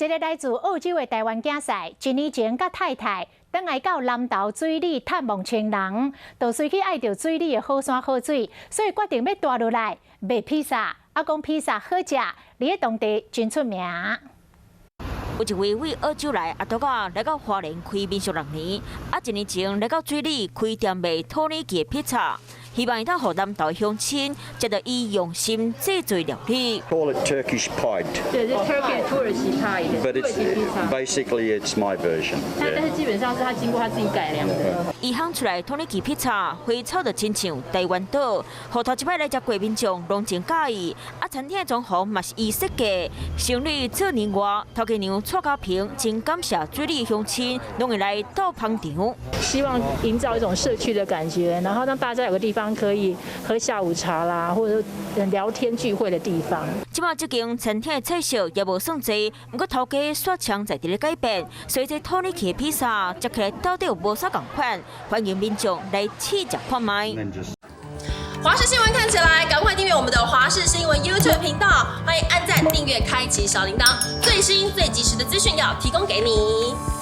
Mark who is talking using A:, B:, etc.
A: 一个来自澳洲的台湾囝婿，一年前甲太太返来到南投水里探望亲人，就随去爱到水里的好山好水，所以决定要住落来卖披萨。讲披萨好食，伫当地真出名。
B: 有一位为澳洲来阿多仔来到花莲开民宿6年，1年前来到水里开店卖土耳其披萨。 希望他和南投乡亲食到伊用心制作料理。
C: Call it Turkish pied.
D: 对，是 Turkish 土耳其派的。
C: But basically it's my version.
D: 但是基本上是他经过他自己改良的。
B: 伊烘出来土耳其披萨，花草就亲像台湾岛，和头一摆来食过民众拢真介意。餐厅的装潢嘛是伊设计，生意做年外，头家娘蔡家平真感谢水里乡亲拢会来到捧场。
D: 希望营造一种社区的感觉，然后让大家有个地方可以喝下午茶啦，或者聊天聚会的地方。
B: 即马这间餐厅的菜色也无算济，不过头家煞强在地咧改变，所以这土耳其披萨食起来到底有无啥共款？欢迎民众来试食看卖。
E: 华视新闻看起来，赶快订阅我们的华视新闻 YouTube 频道，欢迎按赞、订阅、开启小铃铛，最新最及时的资讯要提供给你。